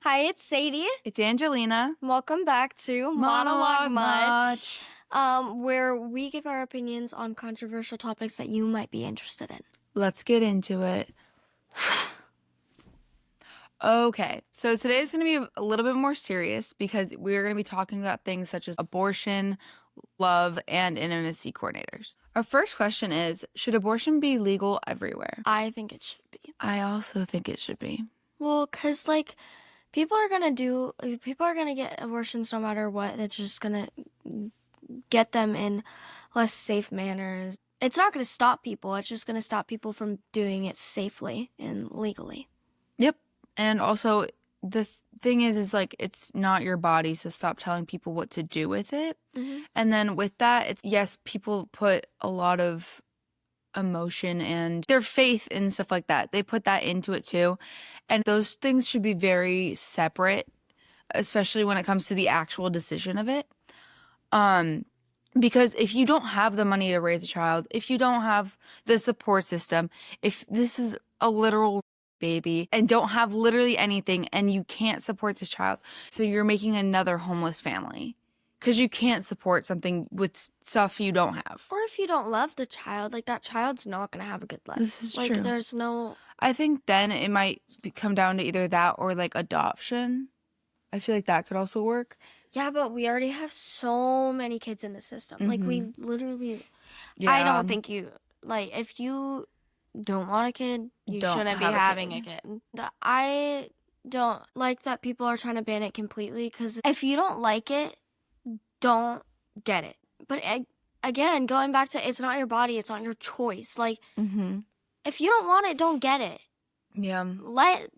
Hi, it's Sadie. It's Angelina. Welcome back to Monologue Much, where we give our opinions on controversial topics that you might be interested in. Let's get into it. Okay, so today is going to be a little bit more serious because we're going to be talking about things such as abortion, love, and intimacy coordinators. Our first question is, should abortion be legal everywhere? I think it should be. I also think it should be. Well, because, people are going to get abortions no matter what. It's just going to get them in less safe manners. It's not going to stop people. It's just going to stop people from doing it safely and legally. Yep. And also, the thing is it's not your body, so stop telling people what to do with it. Mm-hmm. And then with that, yes, people put a lot of emotion and their faith and stuff like that. They put that into it too. And those things should be very separate, especially when it comes to the actual decision of it. Because if you don't have the money to raise a child, if you don't have the support system, if this is a literal baby and don't have literally anything and you can't support this child, so you're making another homeless family because you can't support something with stuff you don't have. Or if you don't love the child, that child's not going to have a good life. This is true. There's no... I think then it might come down to either that or adoption. I feel like that could also work. Yeah, but we already have so many kids in the system. Mm-hmm. We literally... Yeah. I don't think you... if you don't want a kid, you shouldn't be having a kid. I don't like that people are trying to ban it completely, because if you don't like it, don't get it. But again, going back to it's not your body, it's not your choice. Mm-hmm. If you don't want it, don't get it. Yeah. Let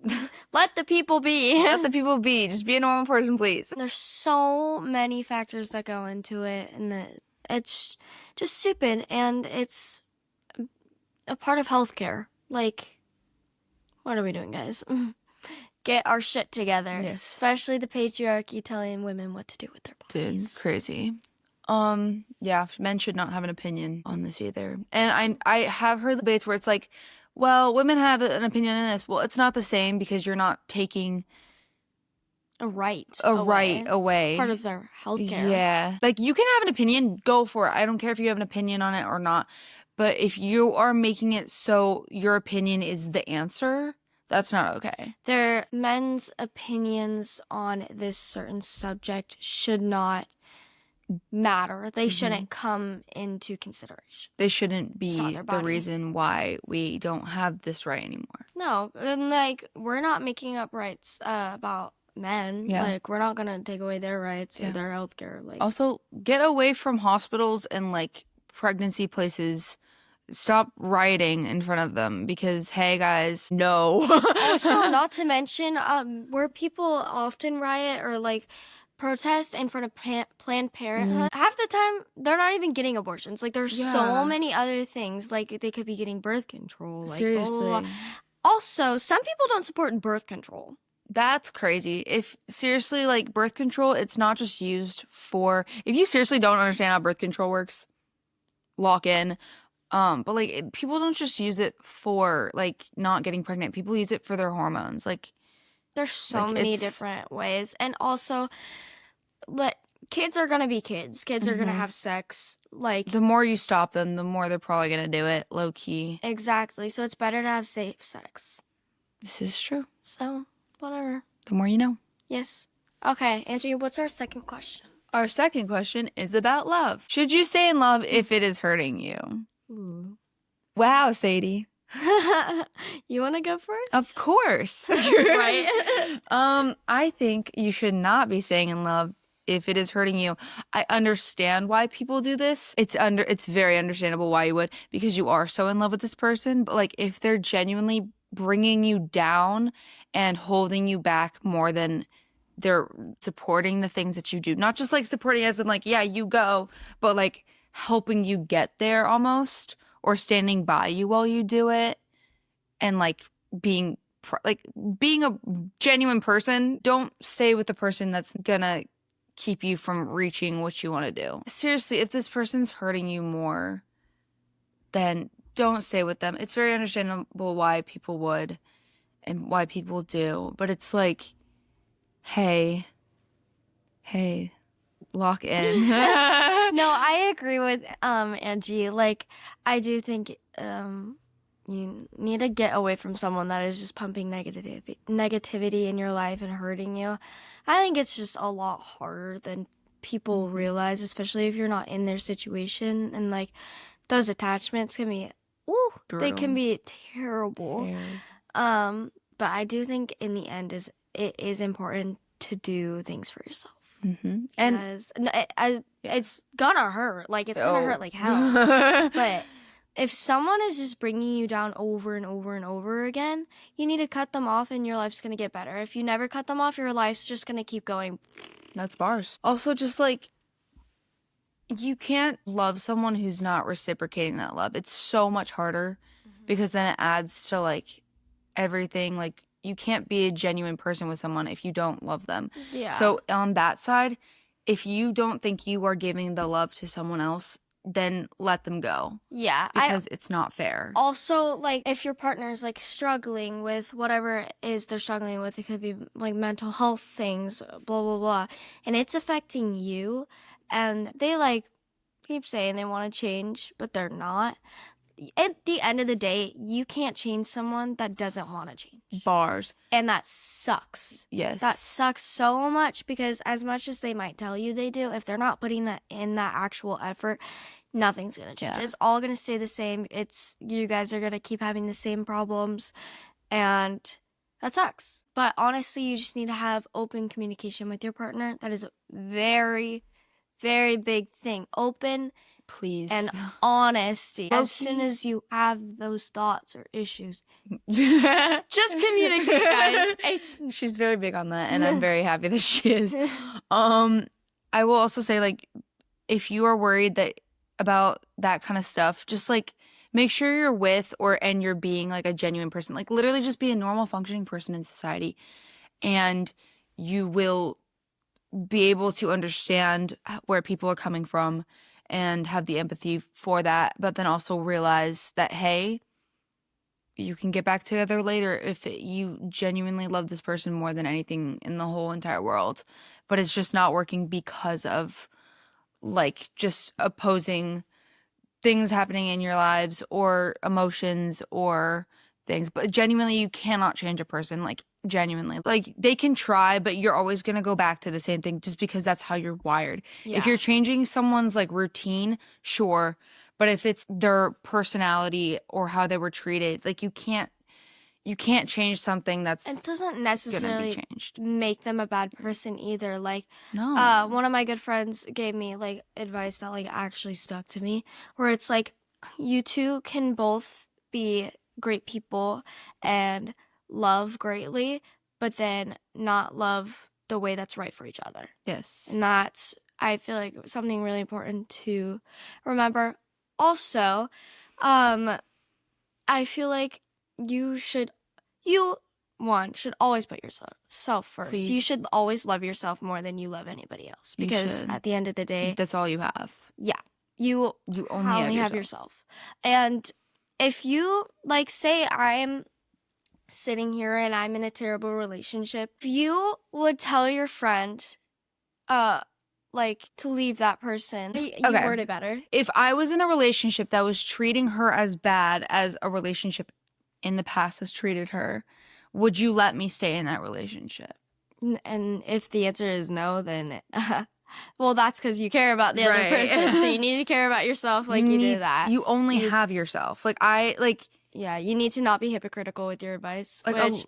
the people be. Let the people be. Just be a normal person, please. There's so many factors that go into it, and it's just stupid, and it's a part of healthcare. What are we doing, guys? Get our shit together. Yes. Especially the patriarchy telling women what to do with their bodies. Dude, crazy. Yeah, men should not have an opinion on this either. And I have heard debates where it's well, women have an opinion on this. Well, it's not the same because you're not taking a right away. Part of their healthcare. Yeah. You can have an opinion, go for it. I don't care if you have an opinion on it or not. But if you are making it so your opinion is the answer, that's not okay. Men's opinions on this certain subject should not matter. They shouldn't come into consideration. They shouldn't be the reason why we don't have this right anymore. No, and we're not making up rights about men. Yeah. We're not gonna take away their rights or their healthcare. Also, get away from hospitals and pregnancy places. Stop rioting in front of them because, hey guys, no. Also, not to mention, where people often riot or protest in front of Planned Parenthood, half the time they're not even getting abortions. There's so many other things. They could be getting birth control. Seriously. Blah, blah, blah. Also, some people don't support birth control. That's crazy. If seriously, birth control, it's not just used for... If you seriously don't understand how birth control works, lock in. But people don't just use it for not getting pregnant. People use it for their hormones. There's so many different ways. And also, kids are gonna be kids. Kids are gonna have sex. The more you stop them, the more they're probably gonna do it, low key. Exactly. So it's better to have safe sex. This is true. So, whatever. The more you know. Yes. Okay, Angie, what's our second question? Our second question is about love. Should you stay in love if it is hurting you? Ooh. Wow, Sadie. You want to go first? Of course. Right? I think you should not be staying in love if it is hurting you. I understand why people do this. It's very understandable why you would, because you are so in love with this person. But if they're genuinely bringing you down and holding you back more than they're supporting the things that you do, not just supporting as in yeah, you go, but helping you get there almost, or standing by you while you do it, and being a genuine person. Don't stay with the person that's gonna keep you from reaching what you want to do. Seriously, if this person's hurting you more, then don't stay with them. It's very understandable why people would and why people do, but it's hey, lock in. No, I agree with Angie. Like, I do think you need to get away from someone that is just pumping negativity in your life and hurting you. I think it's just a lot harder than people realize, especially if you're not in their situation. And like, those attachments can be, they can be terrible. But I do think in the end it is important to do things for yourself. And it's gonna hurt. Like, it's gonna hurt like hell. But if someone is just bringing you down over and over and over again, you need to cut them off and your life's gonna get better. If you never cut them off, your life's just gonna keep going. That's bars. Also, just like, you can't love someone who's not reciprocating that love. It's so much harder because then it adds to like everything. Like, you can't be a genuine person with someone if you don't love them. Yeah. So on that side, if you don't think you are giving the love to someone else, then let them go. Yeah. Because it's not fair. Also, like, if your partner is like struggling with whatever it is they're struggling with, it could be like mental health things, blah, blah, blah, and it's affecting you, and they like keep saying they want to change, but they're not. At the end of the day, you can't change someone that doesn't want to change. Bars. And that sucks. Yes. That sucks so much, because as much as they might tell you they do, if they're not putting that in that actual effort, nothing's going to change. Yeah. It's all going to stay the same. You guys are going to keep having the same problems, and that sucks. But honestly, you just need to have open communication with your partner. That is a very, very big thing. Open, please, and honesty. As soon as you have those thoughts or issues, just communicate, guys. She's very big on that, and I'm very happy that she is. I will also say, like, if you are worried about that kind of stuff, just like make sure you're with and you're being like a genuine person. Like, literally just be a normal functioning person in society, and you will be able to understand where people are coming from and have the empathy for that, but then also realize that, hey, you can get back together later if you genuinely love this person more than anything in the whole entire world. But it's just not working because of, like, just opposing things happening in your lives or emotions or things. But genuinely, you cannot change a person, like, genuinely. Like, they can try, but you're always going to go back to the same thing just because that's how you're wired. Yeah. If you're changing someone's, like, routine, sure. But if it's their personality or how they were treated, like, you can't change something that's it doesn't necessarily gonna be changed. Make them a bad person either. Like, no. One of my good friends gave me like advice that like actually stuck to me, where it's like, you two can both be great people and love greatly, but then not love the way that's right for each other. Yes. And that's, I feel like, something really important to remember. Also, I feel like you should always put yourself first. Please. You should always love yourself more than you love anybody else, because at the end of the day, that's all you have. Yeah. You only have yourself. And if you, like, say I'm sitting here and I'm in a terrible relationship, if you would tell your friend like, to leave that person, you word it better. If I was in a relationship that was treating her as bad as a relationship in the past has treated her, would you let me stay in that relationship? And if the answer is no, then well, that's because you care about the other person. So you need to care about yourself, like you do that. You only have yourself. Yeah, you need to not be hypocritical with your advice. Like, which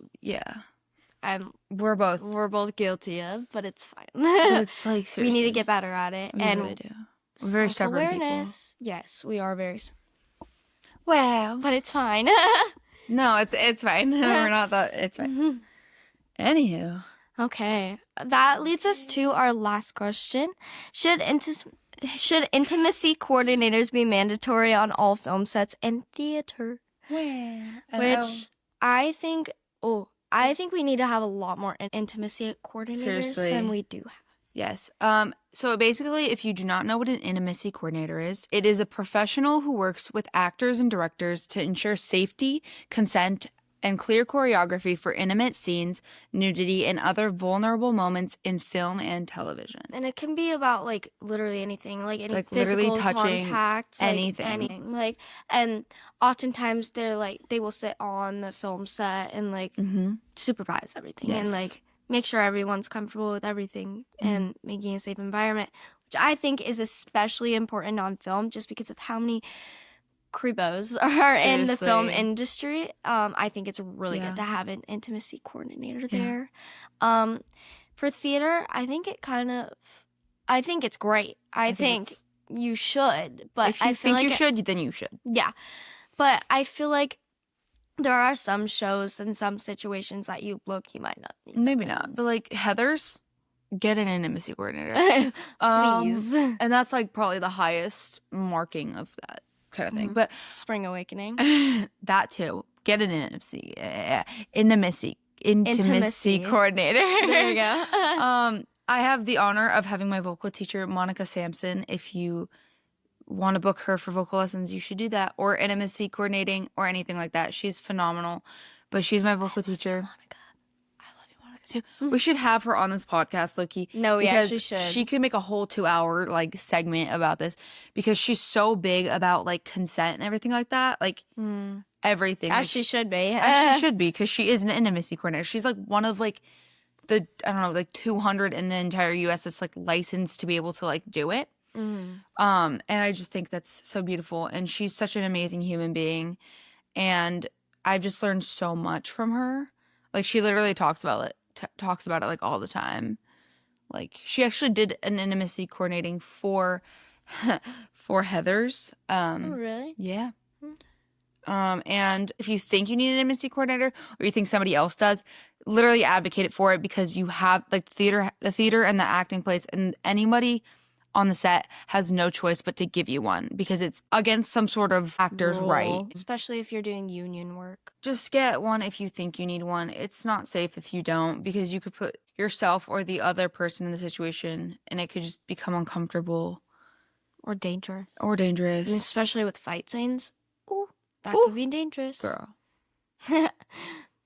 we're both guilty of, but it's fine. But it's like, seriously, we need to get better at it. We really do. We're very stubborn people. Yes, we are very. Well, but it's fine. No, it's fine. We're not that. It's fine. Anywho. Okay, that leads us to our last question. Should intimacy coordinators be mandatory on all film sets and theater? Well, which I think we need to have a lot more intimacy coordinators than we do have. Yes. So basically, if you do not know what an intimacy coordinator is, it is a professional who works with actors and directors to ensure safety, consent, and clear choreography for intimate scenes, nudity, and other vulnerable moments in film and television. And it can be about, like, literally anything, like any like physical literally touching contact, anything. Like, anything. Like, and oftentimes they're like, they will sit on the film set and like supervise everything and like make sure everyone's comfortable with everything and making a safe environment, which I think is especially important on film just because of how many creepos are in the film industry. I think it's really good to have an intimacy coordinator there. For theater, I think it's great. I think you should, but if you think you should, then you should. Yeah, but I feel like there are some shows and some situations that you might not need. Maybe not, but like Heather's, get an intimacy coordinator, please. And that's like probably the highest marking of that kind of thing. But Spring Awakening, that too. Get an intimacy coordinator. There you go. I have the honor of having my vocal teacher, Monica Sampson. If you want to book her for vocal lessons, you should do that, or intimacy coordinating or anything like that. She's phenomenal, but she's my vocal teacher. I love you, Monica, too. We should have her on this podcast, Loki. No, yeah, she should. She could make a whole 2-hour like segment about this because she's so big about like consent and everything like that. Like everything. As like, she should be. As she should be, because she is an intimacy coordinator. She's like one of like the, I don't know, like 200 in the entire US that's like licensed to be able to like do it. And I just think that's so beautiful, and she's such an amazing human being, and I've just learned so much from her. Like, she literally talks about it like all the time. Like, she actually did an intimacy coordinating for Heather's. Oh, really? Yeah. And if you think you need an intimacy coordinator, or you think somebody else does, literally advocate for it, because you have like the theater and the acting place, and anybody on the set has no choice but to give you one, because it's against some sort of actor's right. Especially if you're doing union work. Just get one if you think you need one. It's not safe if you don't, because you could put yourself or the other person in the situation, and it could just become uncomfortable. Or dangerous. And especially with fight scenes. Ooh, that could be dangerous. Girl.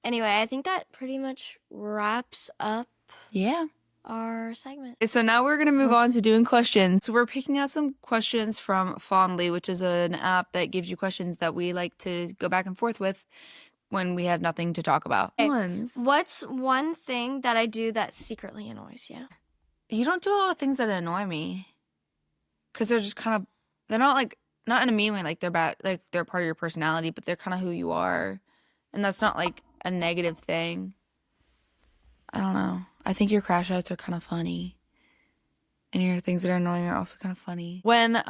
Anyway, I think that pretty much wraps up our segment. So now we're going to move on to doing questions. So we're picking out some questions from Fondly, which is an app that gives you questions that we like to go back and forth with when we have nothing to talk about. Okay. What's one thing that I do that secretly annoys you? You don't do a lot of things that annoy me, because they're just kind of, they're not like, not in a mean way, like they're bad, like they're part of your personality, but they're kind of who you are. And that's not like a negative thing. I don't know. I think your crash outs are kind of funny, and your things that are annoying are also kind of funny. When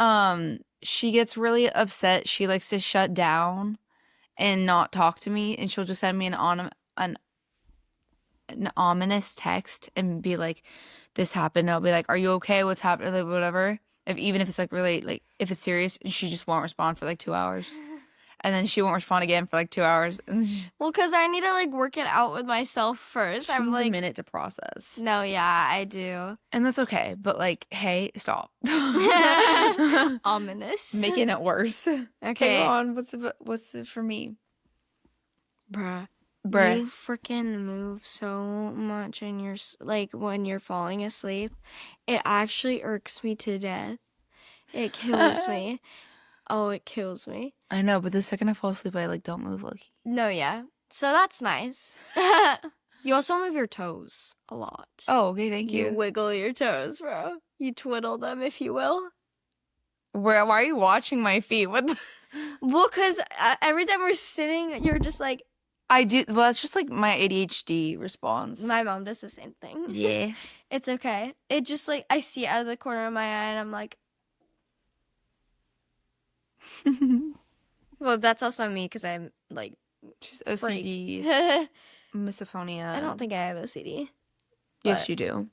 she gets really upset, she likes to shut down and not talk to me, and she'll just send me an ominous text and be like, "This happened." And I'll be like, "Are you okay? What's happening?" Like, whatever. Even if it's like really, like, if it's serious, and she just won't respond for like 2 hours. And then she won't respond again for like 2 hours. Well, because I need to like work it out with myself first. I'm like a minute to process. No, yeah, I do. And that's okay. But like, hey, stop. Ominous. Making it worse. Okay. Go on. What's it for me? Bruh. You freaking move so much in your, like, when you're falling asleep. It actually irks me to death. It kills me. Oh, it kills me. I know, but the second I fall asleep, I like don't move, Loki. No, yeah. So that's nice. You also move your toes a lot. Oh, okay, thank you. You wiggle your toes, bro. You twiddle them, if you will. Why are you watching my feet? What? Well, because every time we're sitting, you're just like. I do. Well, it's just like my ADHD response. My mom does the same thing. Yeah. It's okay. It just like, I see it out of the corner of my eye, and I'm like. Well, that's also me, because I'm like. She's OCD. Misophonia. I don't think I have OCD. Yes, you do.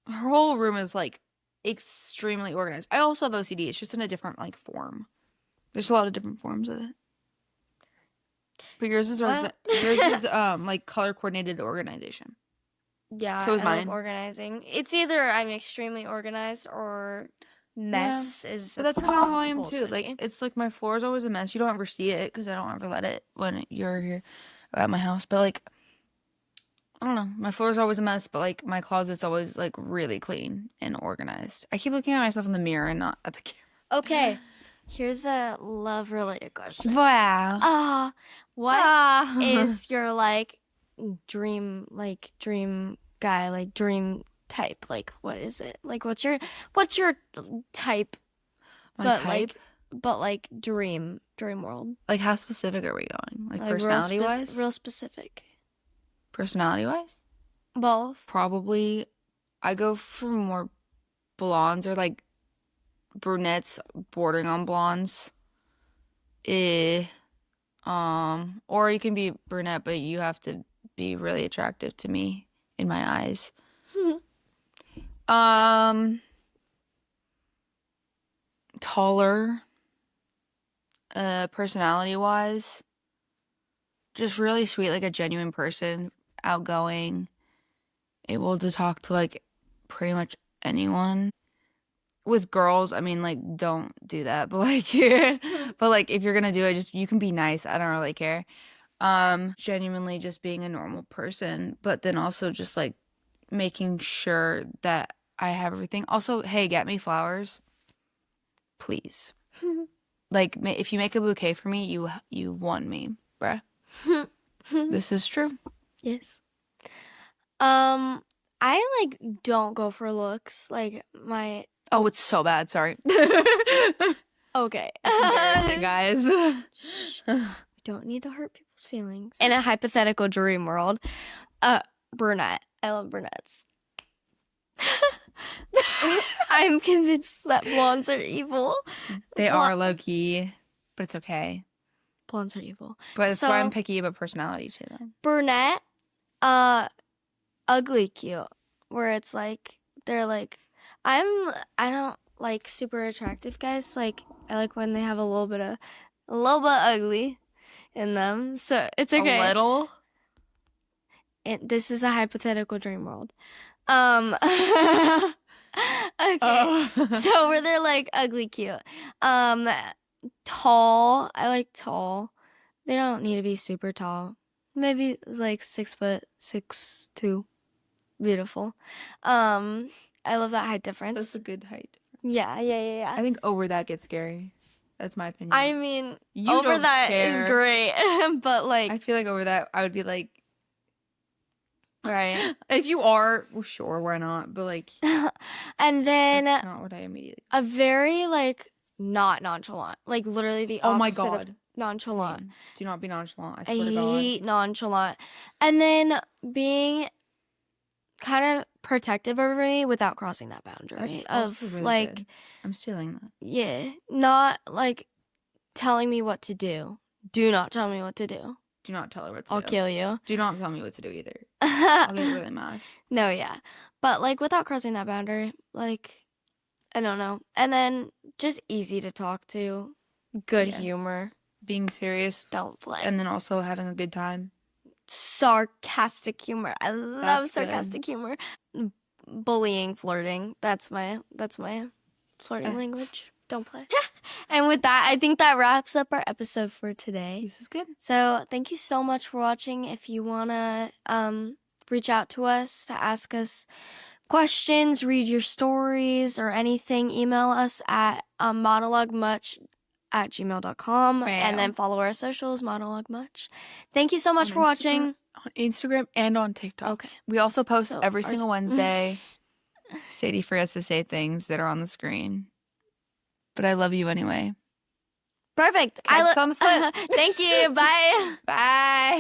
Her whole room is like extremely organized. I also have OCD. It's just in a different like form. There's a lot of different forms of it. But yours is like color coordinated organization. Yeah, so is mine. Organizing. It's either I'm extremely organized or mess is. But that's kind of how I am too. city. Like, it's like my floor is always a mess. You don't ever see it because I don't ever let it when you're here at my house. But like, I don't know. My floor is always a mess, but like my closet's always like really clean and organized. I keep looking at myself in the mirror and not at the camera. Okay, here's a love-related question. Wow. What is your like dream guy, like dream type? Like, what is it? Like, what's your type? My type? Like dream world. Like, how specific are we going? Like personality wise? Real specific. Personality wise? Both. Probably I go for more blondes or like brunettes bordering on blondes. Or you can be brunette, but you have to be really attractive to me in my eyes. Taller, personality wise, just really sweet, like a genuine person, outgoing, able to talk to like pretty much anyone. With girls, I mean, like, don't do that, but like, but like, if you're gonna do it, just you can be nice. I don't really care. Genuinely just being a normal person, but then also just like making sure that I have everything. Also, hey, get me flowers, please. Like, if you make a bouquet for me, you won me, bruh. This is true. Yes. I like don't go for looks. Like my. Oh, it's so bad. Sorry. Okay. It's embarrassing, guys. Shh. We don't need to hurt people's feelings. In a hypothetical dream world, brunette. I love brunettes. I'm convinced that blondes are evil. They are low-key, but it's okay. Blondes are evil. But that's why I'm picky about personality too, though. Brunette, ugly cute. Where it's like, they're like, I don't like super attractive guys. Like, I like when they have a little bit ugly in them. So it's okay. A little? This is a hypothetical dream world. Okay. Oh. So where they're like ugly cute. Tall. I like tall. They don't need to be super tall. Maybe like 6'2". Beautiful. I love that height difference. That's a good height. Yeah. I think over that gets scary. That's my opinion. I mean, over that is great. But like, I feel like over that I would be like, right. If you are, well, sure, why not? But like, and then that's not what I immediately. A very like not nonchalant, like literally the opposite. Oh my god, of nonchalant. Same. Do not be nonchalant. I swear to God. I hate nonchalant. And then being kind of protective over me without crossing that boundary of really like good. I'm stealing that. Yeah, not like telling me what to do. Do not tell me what to do. Do not tell her what to do. I'll kill you. Do not tell me what to do either. I'll get really mad. No, yeah. But like without crossing that boundary, like I don't know. And then just easy to talk to. Good humor. Being serious. Don't play. And then also having a good time. Sarcastic humor. I love sarcastic humor. Bullying, flirting. That's my flirting language. Don't play. And with that, I think that wraps up our episode for today. This is good. So thank you so much for watching. If you want to reach out to us to ask us questions, read your stories, or anything, email us at monologuemuch@gmail.com. And then follow our socials, Monologue Much. Thank you so much for watching. On Instagram and on TikTok. Okay. We also post every single Wednesday. Sadie forgets to say things that are on the screen. But I love you anyway. Perfect. Catch us on the flip. Thank you. Bye. Bye.